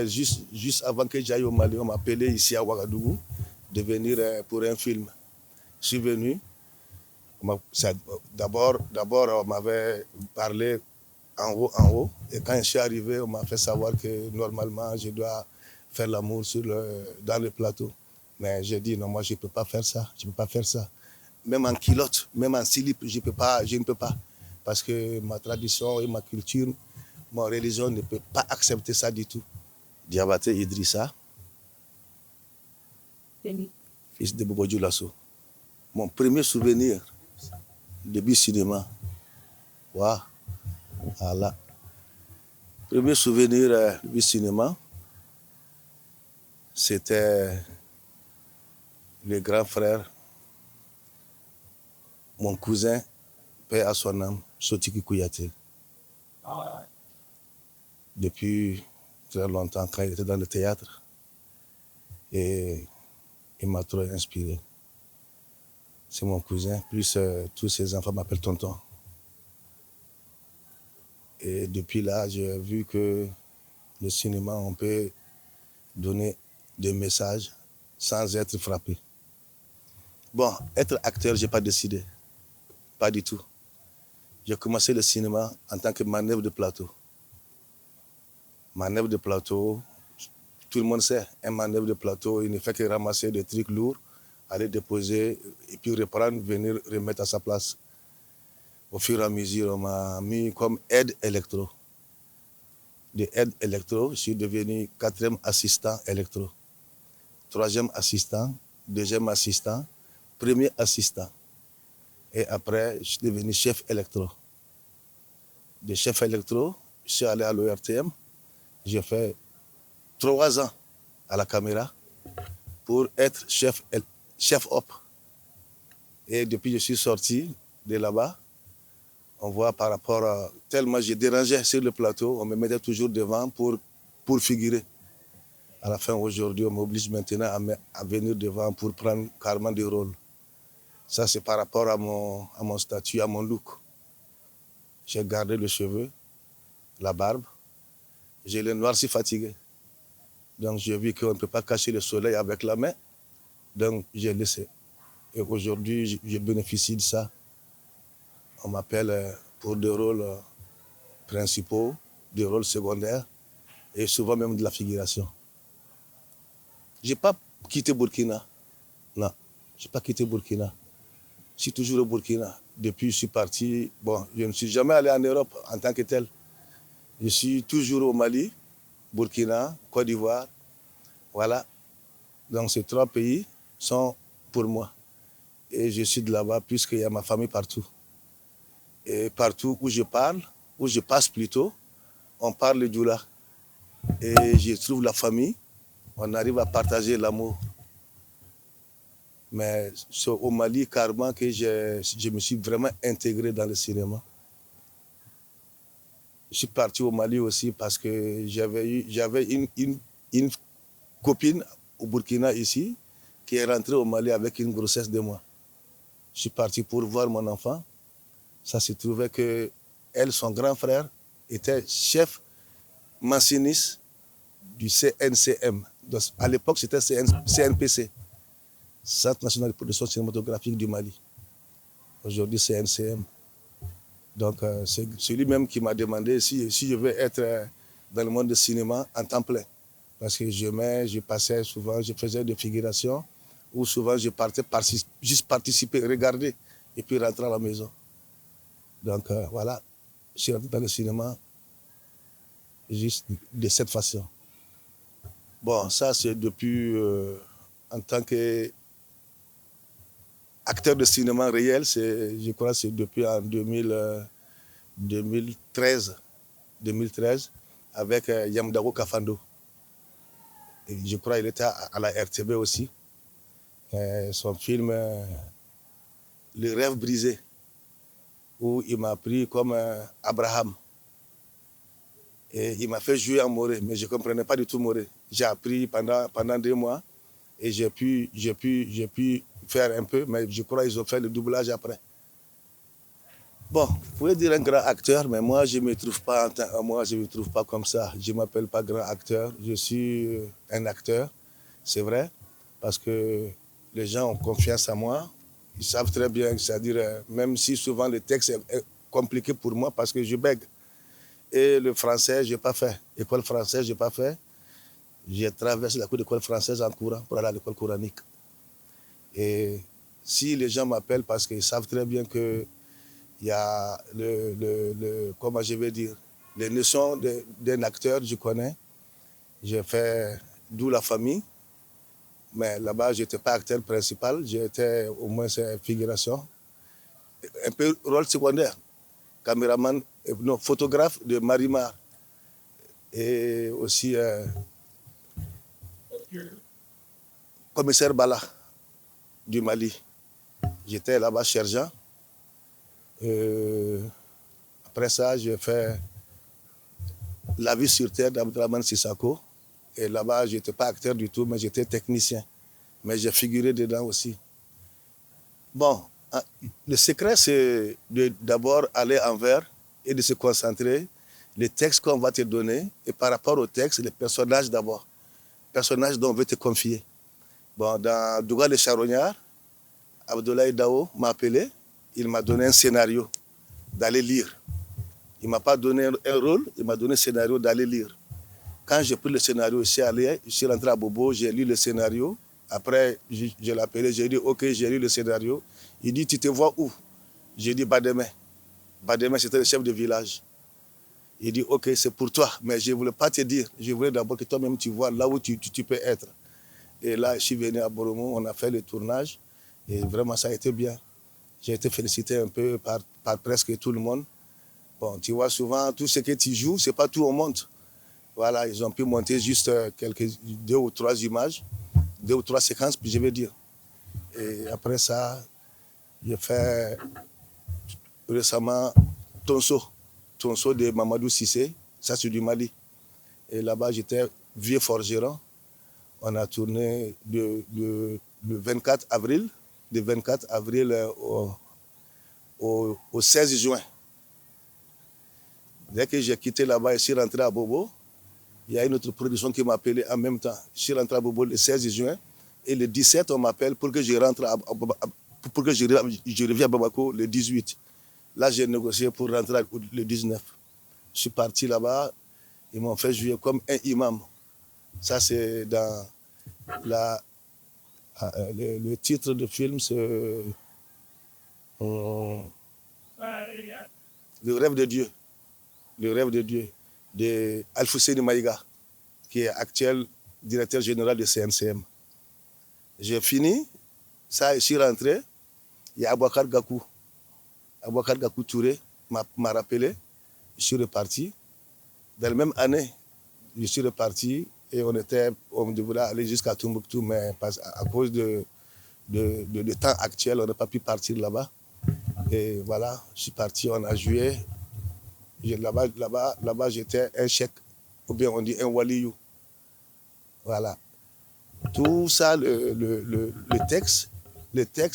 juste avant que j'aille au Mali, on m'a appelé ici à Ouagadougou de venir pour un film. Je suis venu. D'abord, on m'avait parlé en haut. Et quand je suis arrivé, on m'a fait savoir que normalement, je dois faire l'amour dans le plateau. Mais j'ai dit, non, moi, je ne peux pas faire ça. Je ne peux pas faire ça. Même en culotte, même en slip, je ne peux pas. Parce que ma tradition et ma culture, ma religion ne peut pas accepter ça du tout. Diabaté Idrissa, fils de Bobo Dioulasso. Mon premier souvenir début cinéma. Waouh. Voilà. Premier souvenir du cinéma, c'était le grand frère, mon cousin, père à son âme, Sotiki Kouyaté. Depuis très longtemps, quand il était dans le théâtre, et il m'a trop inspiré. C'est mon cousin, plus tous ses enfants m'appellent tonton. Et depuis là, j'ai vu que le cinéma, on peut donner des messages sans être frappé. Bon, être acteur, je n'ai pas décidé. Pas du tout. J'ai commencé le cinéma en tant que manœuvre de plateau. Manœuvre de plateau, tout le monde sait, un manœuvre de plateau, il ne fait que ramasser des trucs lourds, aller déposer et puis reprendre, venir remettre à sa place. Au fur et à mesure, on m'a mis comme aide électro. De aide électro, je suis devenu 4e assistant électro, 3e assistant, 2e assistant, 1er assistant. Et après, je suis devenu chef électro. De chef électro, je suis allé à l'ORTM. J'ai fait 3 ans à la caméra pour être chef op. Et depuis que je suis sorti de là-bas, on voit par rapport à... Tellement je dérangeais sur le plateau, on me mettait toujours devant pour figurer. À la fin, aujourd'hui, on m'oblige maintenant à venir devant pour prendre carrément des rôles. Ça, c'est par rapport à mon statut, à mon look. J'ai gardé le cheveu, la barbe. J'ai le noir si fatigué. Donc, j'ai vu qu'on ne peut pas cacher le soleil avec la main. Donc, j'ai laissé. Et aujourd'hui, je bénéficie de ça. On m'appelle pour des rôles principaux, des rôles secondaires et souvent même de la figuration. Je n'ai pas quitté Burkina. Non, je n'ai pas quitté Burkina. Je suis toujours au Burkina. Depuis, je suis parti. Bon, je ne suis jamais allé en Europe en tant que tel. Je suis toujours au Mali, Burkina, Côte d'Ivoire. Voilà. Donc, ces 3 pays sont pour moi. Et je suis de là-bas puisqu'il y a ma famille partout. Et partout où je parle, où je passe plutôt, on parle le Djoula. Et je trouve la famille, on arrive à partager l'amour. Mais c'est au Mali carrément que je me suis vraiment intégré dans le cinéma. Je suis parti au Mali aussi parce que j'avais une copine au Burkina ici qui est rentrée au Mali avec une grossesse de mois. Je suis parti pour voir mon enfant. Ça se trouvait que elle, son grand frère, était chef machiniste du CNCM. Donc, à l'époque, c'était CNPC, Centre national de production cinématographique du Mali. Aujourd'hui, c'est CNCM. Donc, c'est lui-même qui m'a demandé si je veux être dans le monde du cinéma en temps plein. Parce que je passais souvent, je faisais des figurations, ou souvent je partais juste participer, regarder, et puis rentrer à la maison. Donc, voilà, je suis rentré dans le cinéma juste de cette façon. Bon, ça, c'est depuis, en tant qu'acteur de cinéma réel, je crois que c'est depuis en 2013, avec Yamdago Kafando. Et je crois qu'il était à la RTB aussi. Son film Le rêve brisé, où il m'a pris comme Abraham. Et il m'a fait jouer en Moré, mais je ne comprenais pas du tout Moré. J'ai appris pendant 2 mois et j'ai pu faire un peu, mais je crois qu'ils ont fait le doublage après. Bon, vous pouvez dire un grand acteur, mais moi, je ne me trouve pas, moi, je me trouve pas comme ça. Je ne m'appelle pas grand acteur. Je suis un acteur, c'est vrai, parce que les gens ont confiance en moi. Ils savent très bien, c'est-à-dire, même si souvent le texte est compliqué pour moi parce que je bègue. Et le français, je n'ai pas fait. École française, je n'ai pas fait. J'ai traversé la cour d'école française en courant pour aller à l'école coranique. Et si les gens m'appellent parce qu'ils savent très bien que il y a comment je vais dire, les notions d'un acteur, je connais. J'ai fait d'où la famille, mais là-bas, je n'étais pas acteur principal, j'étais au moins figuration. Un peu rôle secondaire, caméraman, non, photographe de Marimar et aussi commissaire Bala du Mali. J'étais là-bas sergent. Après ça, j'ai fait La vie sur terre d'Abdraman Sissako. Et là-bas, je n'étais pas acteur du tout, mais j'étais technicien. Mais j'ai figuré dedans aussi. Bon, le secret, c'est d'abord aller envers et de se concentrer. Les textes qu'on va te donner, et par rapport aux textes, les personnages d'abord. Personnages dont on veut te confier. Bon, dans Douga le Charognard, Abdoulaye Dao m'a appelé. Il m'a donné un scénario d'aller lire. Il ne m'a pas donné un rôle, il m'a donné un scénario d'aller lire. Quand j'ai pris le scénario, je suis rentré à Bobo, j'ai lu le scénario. Après, je l'ai appelé, j'ai dit, OK, j'ai lu le scénario. Il dit, tu te vois où? J'ai dit, Bademé. Bademé, c'était le chef de village. Il dit, OK, c'est pour toi, mais je ne voulais pas te dire. Je voulais d'abord que toi-même tu vois là où tu peux être. Et là, je suis venu à Boromo, on a fait le tournage. Et vraiment, ça a été bien. J'ai été félicité un peu par presque tout le monde. Bon, tu vois, souvent, tout ce que tu joues, ce n'est pas tout au monde. Voilà, ils ont pu monter juste deux ou trois images, deux ou trois séquences, puis je vais dire. Et après ça, j'ai fait récemment Tonso. Tonso de Mamadou Sissé, ça c'est du Mali. Et là-bas, j'étais vieux forgeron. On a tourné le 24 avril, du 24 avril au 16 juin. Dès que j'ai quitté là-bas et je suis rentré à Bobo, il y a une autre production qui m'a appelé en même temps. Je suis rentré à Bobo le 16 juin et le 17, on m'appelle pour que je rentre pour que je revienne à Bamako le 18. Là, j'ai négocié pour rentrer le 19. Je suis parti là-bas, ils m'ont fait jouer comme un imam. Ça, c'est dans le titre du film, c'est Le rêve de Dieu. Le rêve de Dieu, de Alfousseni Maïga, qui est actuel directeur général de CNCM. J'ai fini, ça, je suis rentré, il y a Abouakar Gakou. Abouakar Gakou Touré m'a rappelé, je suis reparti. Dans la même année, je suis reparti et on devait aller jusqu'à Tombouctou, mais à cause de temps actuel, on n'a pas pu partir là-bas. Et voilà, je suis parti, on a joué. Là-bas, j'étais un chèque, ou bien on dit un waliyou. Voilà. Tout ça, le texte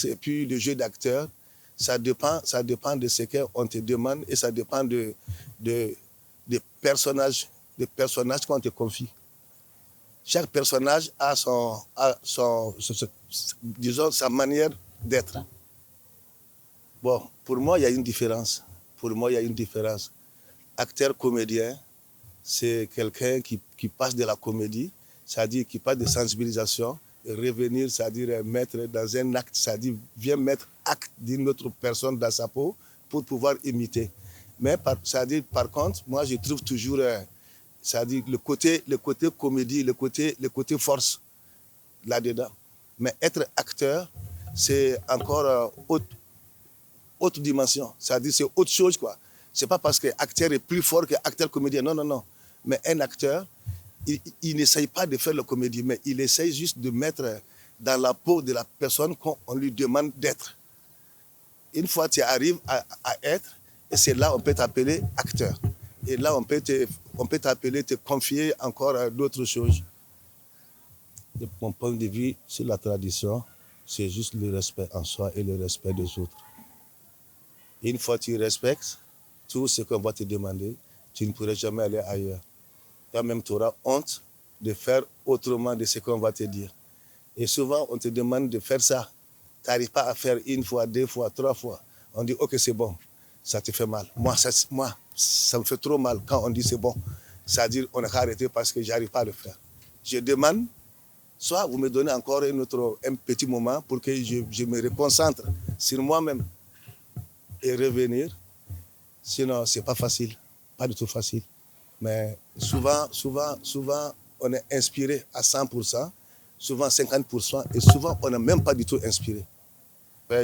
et puis le jeu d'acteur, ça dépend de ce qu'on te demande et ça dépend des personnages qu'on te confie. Chaque personnage a disons, sa manière d'être. Bon, pour moi, il y a une différence. Acteur comédien, c'est quelqu'un qui passe de la comédie, c'est-à-dire qui passe de sensibilisation, et revenir, c'est-à-dire mettre dans un acte, c'est-à-dire vient mettre acte d'une autre personne dans sa peau pour pouvoir imiter. Mais c'est-à-dire, par contre, moi, je trouve toujours, c'est-à-dire le côté comédie, le côté force là-dedans. Mais être acteur, c'est encore autre dimension. C'est-à-dire, c'est autre chose, quoi. C'est pas parce qu'acteur est plus fort qu'acteur comédien. Non, non, non. Mais un acteur, il n'essaye pas de faire la comédie, mais il essaye juste de mettre dans la peau de la personne qu'on lui demande d'être. Une fois que tu arrives à être, et c'est là qu'on peut t'appeler acteur. Et là, on peut t'appeler, te confier encore d'autres choses. De mon point de vue sur la tradition, c'est juste le respect en soi et le respect des autres. Une fois que tu respectes tout ce qu'on va te demander, tu ne pourrais jamais aller ailleurs. Toi-même, tu auras honte de faire autrement de ce qu'on va te dire. Et souvent, on te demande de faire ça. Tu n'arrives pas à faire une fois, deux fois, trois fois. On dit, ok, c'est bon. Ça te fait mal. Moi, ça me fait trop mal quand on dit c'est bon. C'est-à-dire, on a qu'à arrêter parce que je n'arrive pas à le faire. Je demande, soit vous me donnez encore un petit moment pour que je me reconcentre sur moi-même et revenir. Sinon, ce n'est pas facile. Pas du tout facile. Mais souvent, on est inspiré à 100%, souvent 50%, et souvent, on n'est même pas du tout inspiré.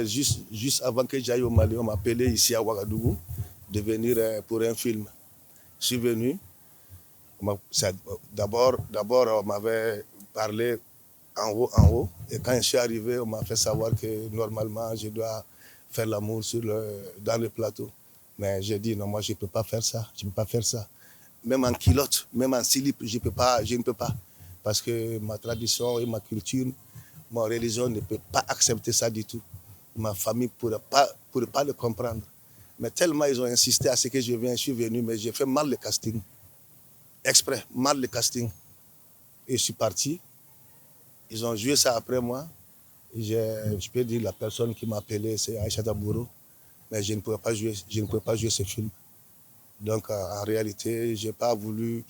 Juste avant que j'aille au Mali, on m'a appelé ici à Ouagadougou de venir pour un film. Je suis venu. D'abord, on m'avait parlé en haut. Et quand je suis arrivé, on m'a fait savoir que normalement, je dois faire l'amour dans le plateau. Mais j'ai dit, non, moi, je ne peux pas faire ça. Je ne peux pas faire ça. Même en culotte, même en slip, je ne peux pas. Parce que ma tradition et ma culture, ma religion ne peut pas accepter ça du tout. Ma famille ne pourrait pas le comprendre. Mais tellement ils ont insisté à ce que je suis venu, mais j'ai fait mal le casting. Exprès, mal le casting. Et je suis parti. Ils ont joué ça après moi. Je peux dire la personne qui m'a appelé, c'est Aïcha Tabouro. Mais je ne pouvais pas jouer ce film. Donc, en réalité, je n'ai pas voulu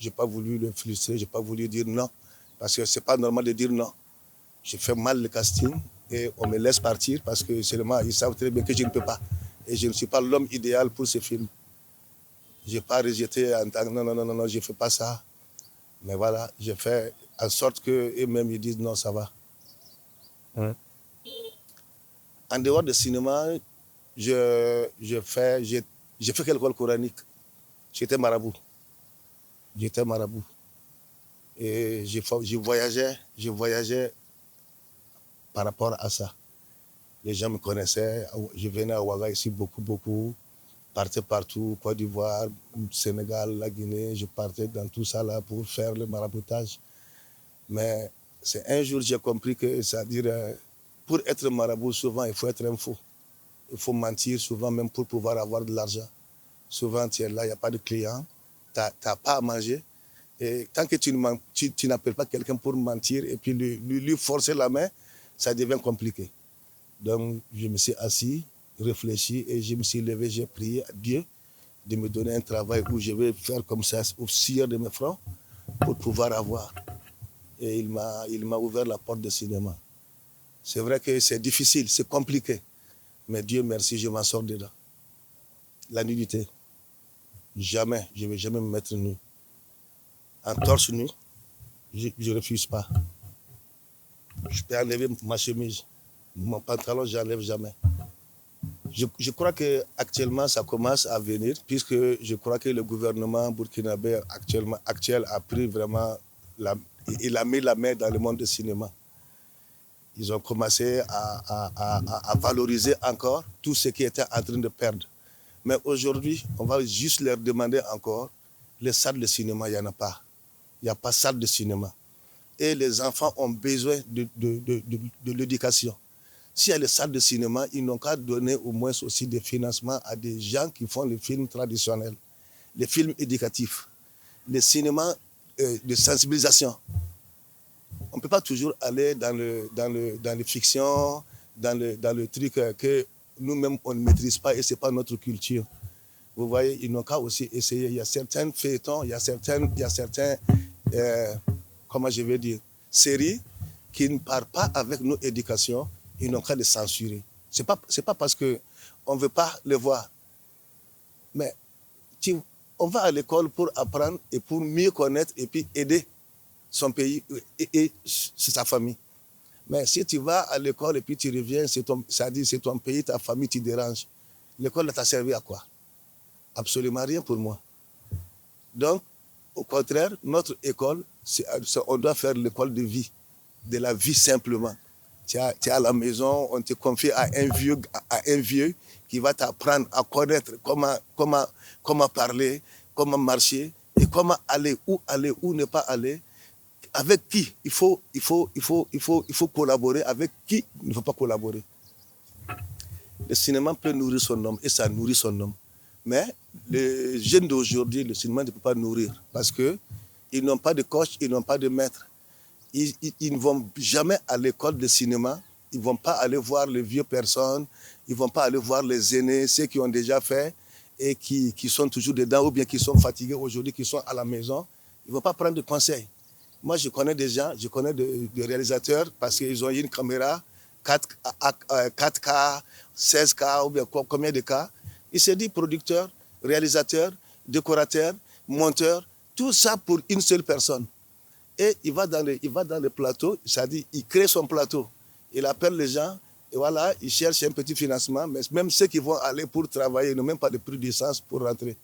le frustrer, je n'ai pas voulu dire non. Parce que ce n'est pas normal de dire non. J'ai fait mal le casting et on me laisse partir parce que seulement ils savent très bien que je ne peux pas. Et je ne suis pas l'homme idéal pour ce film. Je n'ai pas rejeté en tant que non, je ne fais pas ça. Mais voilà, j'ai fait en sorte qu'eux-mêmes ils disent non, ça va. Ouais. En dehors du cinéma, j'ai fait l'école coranique. J'étais marabout. Et je voyageais par rapport à ça. Les gens me connaissaient. Je venais à Ouaga ici beaucoup. Partais partout, Côte d'Ivoire, Sénégal, la Guinée. Je partais dans tout ça là pour faire le maraboutage. Mais c'est un jour j'ai compris que, c'est-à-dire, pour être marabout, souvent, il faut être un faux. Il faut mentir souvent même pour pouvoir avoir de l'argent. Souvent, tu es là, il n'y a pas de clients, tu n'as pas à manger. Et tant que tu n'appelles pas quelqu'un pour mentir et puis lui forcer la main, ça devient compliqué. Donc, je me suis assis, réfléchi et je me suis levé, j'ai prié à Dieu de me donner un travail où je vais faire comme ça, au sillon de mes francs, pour pouvoir avoir. Et il m'a ouvert la porte du cinéma. C'est vrai que c'est difficile, c'est compliqué, mais Dieu merci, je m'en sors dedans. La nudité, jamais, je ne vais jamais me mettre nu. En torse nu, je ne refuse pas. Je peux enlever ma chemise, mon pantalon, je n'enlève jamais. Je crois qu'actuellement, ça commence à venir, puisque je crois que le gouvernement burkinabé actuel a pris vraiment, il a mis la main dans le monde du cinéma. Ils ont commencé à valoriser encore tout ce qui était en train de perdre. Mais aujourd'hui, on va juste leur demander encore, les salles de cinéma, il n'y en a pas. Il n'y a pas de salle de cinéma. Et les enfants ont besoin de l'éducation. S'il y a les salles de cinéma, ils n'ont qu'à donner au moins aussi des financements à des gens qui font les films traditionnels, les films éducatifs, les cinémas de sensibilisation. On ne peut pas toujours aller dans les fictions, dans le truc que nous-mêmes, on ne maîtrise pas et ce n'est pas notre culture. Vous voyez, ils n'ont qu'à aussi essayer. Il y a certains feuilletons, il y a certains comment je vais dire, séries qui ne partent pas avec nos éducations, ils n'ont qu'à les censurer. Ce n'est pas parce qu'on ne veut pas les voir. Mais on va à l'école pour apprendre et pour mieux connaître et puis aider son pays et sa famille. Mais si tu vas à l'école et puis tu reviens, c'est ton pays, ta famille, tu déranges. L'école t'a servi à quoi? Absolument rien pour moi. Donc, au contraire, notre école, on doit faire l'école de vie, de la vie simplement. Tu es à la maison, on te confie à un vieux qui va t'apprendre à connaître comment parler, comment marcher et comment aller, où ne pas aller. Avec qui il faut collaborer, avec qui il ne faut pas collaborer. Le cinéma peut nourrir son homme et ça nourrit son homme. Mais les jeunes d'aujourd'hui, le cinéma ne peut pas nourrir parce qu'ils n'ont pas de coach, ils n'ont pas de maître. Ils ne vont jamais à l'école de cinéma, ils ne vont pas aller voir les vieux personnes, ils ne vont pas aller voir les aînés, ceux qui ont déjà fait et qui sont toujours dedans ou bien qui sont fatigués aujourd'hui, qui sont à la maison. Ils ne vont pas prendre de conseils. Moi, je connais des gens, je connais des réalisateurs parce qu'ils ont une caméra 4K, 16K ou bien combien de cas. Il se dit producteur, réalisateur, décorateur, monteur, tout ça pour une seule personne. Et il va dans le plateau, c'est-à-dire il crée son plateau. Il appelle les gens et voilà, il cherche un petit financement. Mais même ceux qui vont aller pour travailler, ils n'ont même pas de prix d'essence pour rentrer.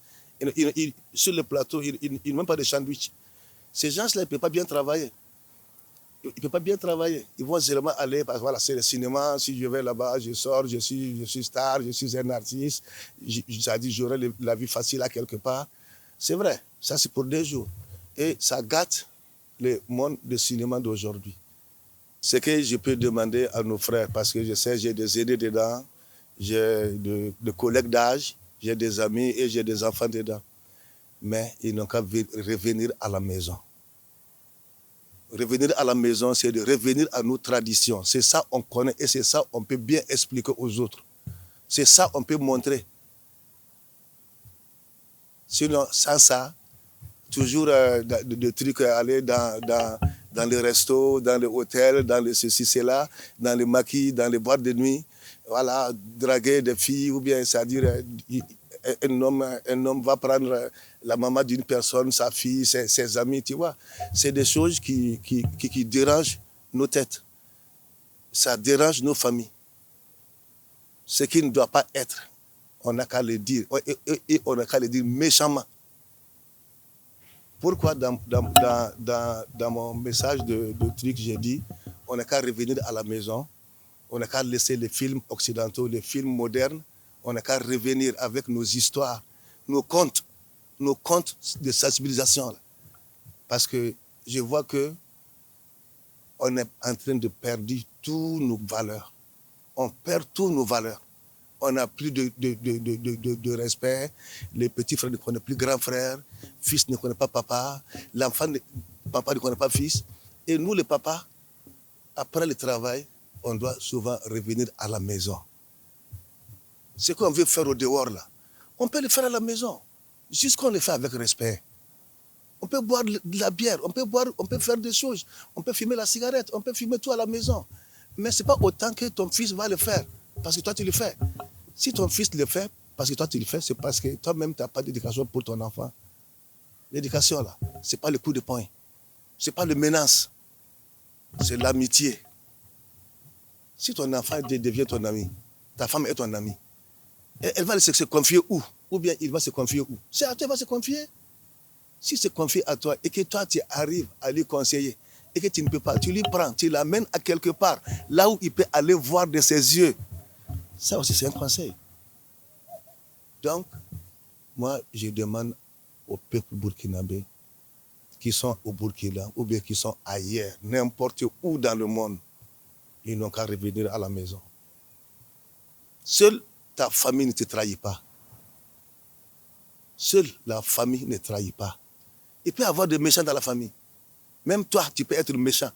Sur le plateau, ils n'ont même pas de sandwich. Ces gens-là, ils ne peuvent pas bien travailler. Ils ne peuvent pas bien travailler. Ils vont seulement aller, parce que voilà, c'est le cinéma. Si je vais là-bas, je sors, je suis star, je suis un artiste. C'est-à-dire, j'aurai la vie facile à quelque part. C'est vrai, ça c'est pour 2 jours. Et ça gâte le monde du cinéma d'aujourd'hui. Ce que je peux demander à nos frères, parce que je sais, j'ai des aînés dedans, j'ai des collègues d'âge, j'ai des amis et j'ai des enfants dedans. Mais ils n'ont qu'à revenir à la maison. Revenir à la maison, c'est de revenir à nos traditions. C'est ça qu'on connaît et c'est ça qu'on peut bien expliquer aux autres. C'est ça qu'on peut montrer. Sinon, sans ça, toujours des trucs, aller dans les restos, dans les hôtels, dans les ceci, cela, dans les maquis, dans les boîtes de nuit, voilà, draguer des filles, ou bien, c'est-à-dire, un homme va prendre la maman d'une personne, sa fille, ses amis, tu vois. C'est des choses qui dérangent nos têtes. Ça dérange nos familles. Ce qui ne doit pas être, on n'a qu'à le dire, et on n'a qu'à le dire méchamment. Pourquoi dans mon message de truc, j'ai dit, on n'a qu'à revenir à la maison, on n'a qu'à laisser les films occidentaux, les films modernes, on n'a qu'à revenir avec nos histoires, nos contes de sensibilisation. Parce que je vois que on est en train de perdre toutes nos valeurs. On perd toutes nos valeurs. On n'a plus de respect. Les petits frères ne connaissent plus grand frère. Fils ne connaît pas papa. Papa ne connaît pas fils. Et nous, les papas, après le travail, on doit souvent revenir à la maison. Ce qu'on veut faire au dehors, là, on peut le faire à la maison. Juste qu'on le fait avec respect. On peut boire de la bière, on peut faire des choses. On peut fumer la cigarette, on peut fumer tout à la maison. Mais ce n'est pas autant que ton fils va le faire, parce que toi, tu le fais. Si ton fils le fait, parce que toi, tu le fais, c'est parce que toi-même, tu n'as pas d'éducation pour ton enfant. L'éducation, là, ce n'est pas le coup de poing. Ce n'est pas le menace. C'est l'amitié. Si ton enfant devient ton ami, ta femme est ton ami, elle va se confier où? Ou bien il va se confier où? C'est à toi qu'il va se confier. Si c'est confié à toi et que toi, tu arrives à lui conseiller et que tu ne peux pas, tu lui prends, tu l'amènes à quelque part, là où il peut aller voir de ses yeux. Ça aussi, c'est un conseil. Donc, moi, je demande au peuple burkinabé qui sont au Burkina ou bien qui sont ailleurs, n'importe où dans le monde, ils n'ont qu'à revenir à la maison. Seule ta famille ne te trahit pas. Seule la famille ne trahit pas. Il peut y avoir des méchants dans la famille. Même toi, tu peux être méchant.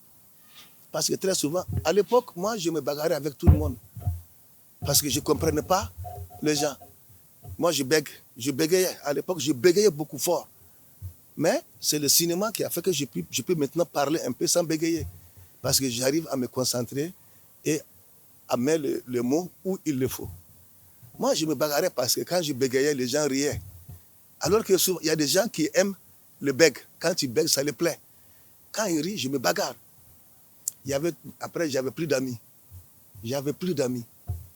Parce que très souvent, à l'époque, moi, je me bagarrais avec tout le monde. Parce que je ne comprenais pas les gens. Moi, je bégayais. À l'époque, je bégayais beaucoup fort. Mais c'est le cinéma qui a fait que je peux maintenant parler un peu sans bégayer. Parce que j'arrive à me concentrer et à mettre le mot où il le faut. Moi, je me bagarrais parce que quand je bégayais, les gens riaient. Alors que souvent, il y a des gens qui aiment le bègue. Quand tu bègues, ça les plaît. Quand ils rient, je me bagarre. Après, j'avais plus d'amis.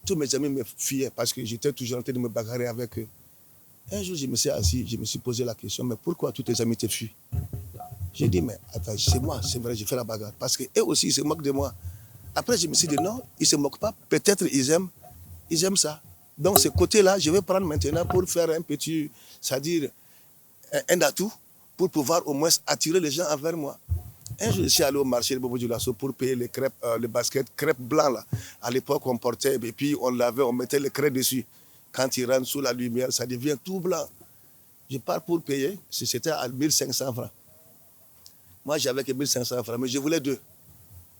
Tous mes amis me fuyaient parce que j'étais toujours en train de me bagarrer avec eux. Un jour, je me suis assis, je me suis posé la question, mais pourquoi tous tes amis te fuient? J'ai dit, mais attends, c'est moi, c'est vrai, j'ai fait la bagarre. Parce qu'eux aussi, ils se moquent de moi. Après, je me suis dit, non, ils ne se moquent pas. Peut-être ils aiment ça. Donc, ce côté-là, je vais prendre maintenant pour faire un petit, c'est-à-dire un atout, pour pouvoir au moins attirer les gens envers moi. Un jour, je suis allé au marché de Bobo Dioulasso pour payer les crêpes, les baskets crêpes blancs là. À l'époque, on portait, et puis on lavait, on mettait les crêpes dessus. Quand il rentre sous la lumière, ça devient tout blanc. Je pars pour payer, c'était à 1500 francs. Moi, j'avais que 1500 francs, mais je voulais 2.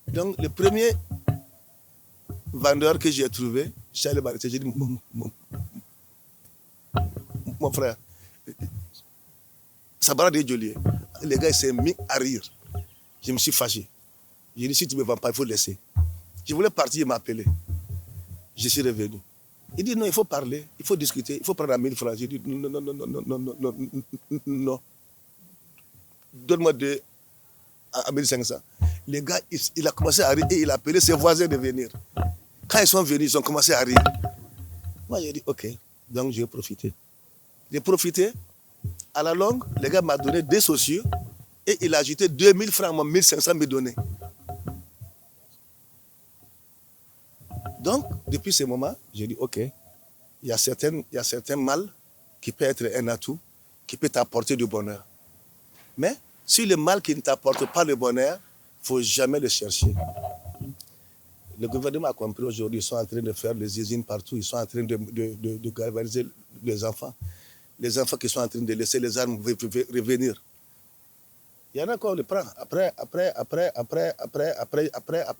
Donc, le premier vendeur que j'ai trouvé, je suis allé m'arrêter, j'ai dit, mon frère, ça va des jolies. Les gars, ils s'est mis à rire. Je me suis fâché. J'ai dit, si tu ne me vends pas, il faut laisser. Je voulais partir, il m'a appelé. Je suis revenu. Il dit, non, il faut parler, il faut discuter, il faut prendre à 1000 francs. J'ai dit, non, non, non, non, non, non, non, non, non. Donne-moi 2 à 1500. Les gars, il a commencé à rire et il a appelé ses voisins de venir. Quand ils sont venus, ils ont commencé à rire. Moi, j'ai dit, ok. Donc, j'ai profité. J'ai profité. À la longue, le gars m'a donné 2 sociaux et il a ajouté 2000 francs, moi 1500 me donner. Donc, depuis ce moment, j'ai dit, ok, il y a certains mal qui peut être un atout, qui peut t'apporter du bonheur. Mais si le mal qui ne t'apporte pas le bonheur, il ne faut jamais le chercher. Le gouvernement a compris aujourd'hui, ils sont en train de faire des usines partout, ils sont en train de galvaniser les enfants. Les enfants qui sont en train de laisser les armes revenir. Il y en a qu'on le prend après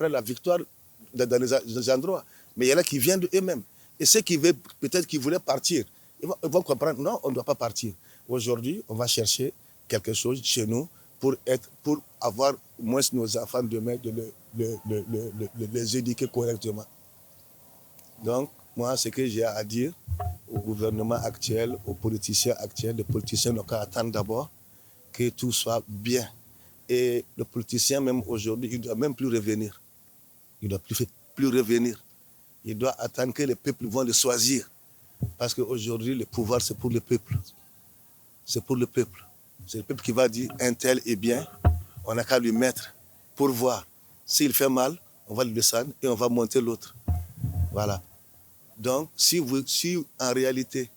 la victoire dans les endroits. Mais il y en a qui viennent d'eux-mêmes. Et ceux qui veulent, peut-être qui voulaient partir, ils vont comprendre, non, on ne doit pas partir. Aujourd'hui, on va chercher quelque chose chez nous pour avoir au moins nos enfants demain, de les éduquer correctement. Donc, moi, ce que j'ai à dire au gouvernement actuel, aux politiciens actuels, les politiciens n'ont qu'à attendre d'abord que tout soit bien. Et le politicien, même aujourd'hui, il ne doit même plus revenir. Il ne doit plus revenir. Il doit attendre que les peuples vont le choisir. Parce qu'aujourd'hui, le pouvoir, c'est pour le peuple. C'est pour le peuple. C'est le peuple qui va dire un tel est bien, on n'a qu'à lui mettre pour voir. S'il fait mal, on va le descendre et on va monter l'autre. Voilà. Donc, si en réalité,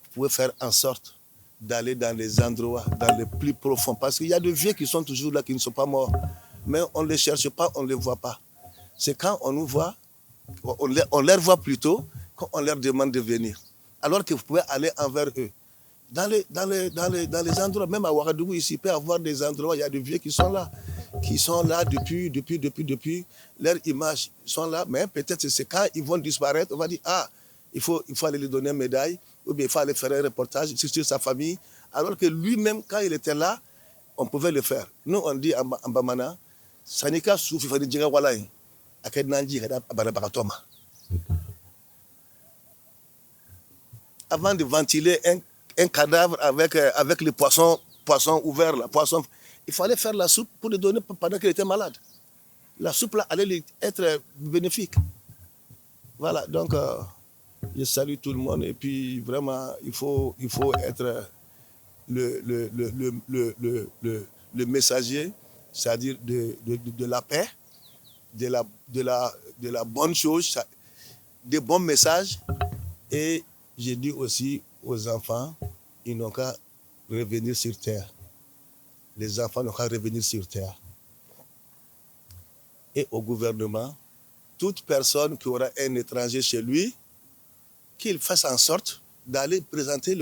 vous pouvez faire en sorte d'aller dans les endroits, dans les plus profonds, parce qu'il y a des vieux qui sont toujours là, qui ne sont pas morts, mais on ne les cherche pas, on ne les voit pas. C'est quand on nous voit, on les voit plutôt, quand on leur demande de venir. Alors que vous pouvez aller envers eux. Dans les endroits, même à Ouagadougou, ici, il peut y avoir des endroits, il y a des vieux qui sont là depuis, leur image sont là, mais peut-être c'est quand ils vont disparaître, on va dire, ah, il faut aller lui donner une médaille, ou bien il faut aller faire un reportage sur sa famille, alors que lui-même, quand il était là, on pouvait le faire. Nous, on dit en Bamana, Sanika Soufi Fadi Djiga Walaï, Aked Nanji, Abanabaratoma. Avant de ventiler un cadavre avec le poisson ouvert, là, il fallait faire la soupe pour le donner pendant qu'il était malade. La soupe là allait lui être bénéfique. Voilà, donc je salue tout le monde et puis vraiment il faut être le messager, c'est-à-dire de la paix, de la bonne chose, des bons messages. Et j'ai dit aussi aux enfants, ils n'ont qu'à revenir sur terre. Les enfants n'ont qu'à revenir sur terre. Et au gouvernement, toute personne qui aura un étranger chez lui, qu'il fasse en sorte d'aller présenter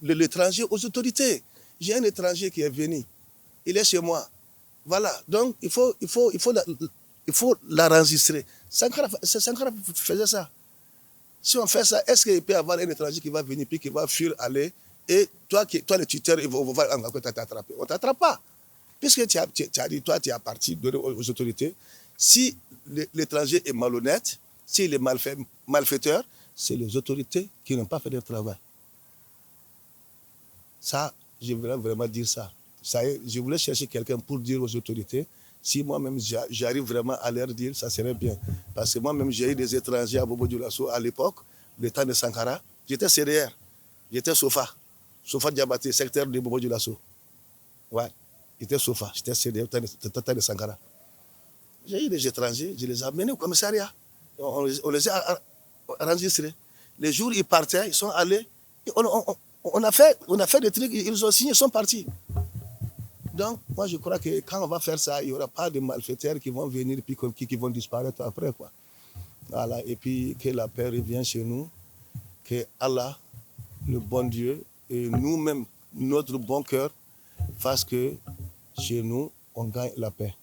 l'étranger aux autorités. J'ai un étranger qui est venu, il est chez moi. Voilà, donc il faut l'enregistrer. Sankara faisait ça. Si on fait ça, est-ce qu'il peut y avoir un étranger qui va venir puis qui va fuir aller et toi le tuteur, on va t'attraper. On ne t'attrape pas. Puisque tu as dit, toi, tu es parti aux autorités. Si l'étranger est malhonnête, s'il est malfaiteur, c'est les autorités qui n'ont pas fait leur travail. Ça, je voulais vraiment dire ça. Je voulais chercher quelqu'un pour dire aux autorités, si moi-même j'arrive vraiment à leur dire, ça serait bien. Parce que moi-même, j'ai eu des étrangers à Bobo Dioulasso à l'époque, le temps de Sankara. J'étais CDR, j'étais Sofa Diabaté, secteur de Bobo Dioulasso. Ouais, j'étais Sofa, j'étais CDR, le temps de Sankara. J'ai eu des étrangers, je les ai amenés au commissariat. On les a enregistrés. Les jours où ils partaient, ils sont allés. On a fait des trucs, ils ont signé, ils sont partis. Donc, moi, je crois que quand on va faire ça, il n'y aura pas de malfaiteurs qui vont venir et puis qui vont disparaître après, quoi. Voilà. Et puis, que la paix revienne chez nous, que Allah, le bon Dieu, et nous-mêmes, notre bon cœur, fasse que chez nous, on gagne la paix.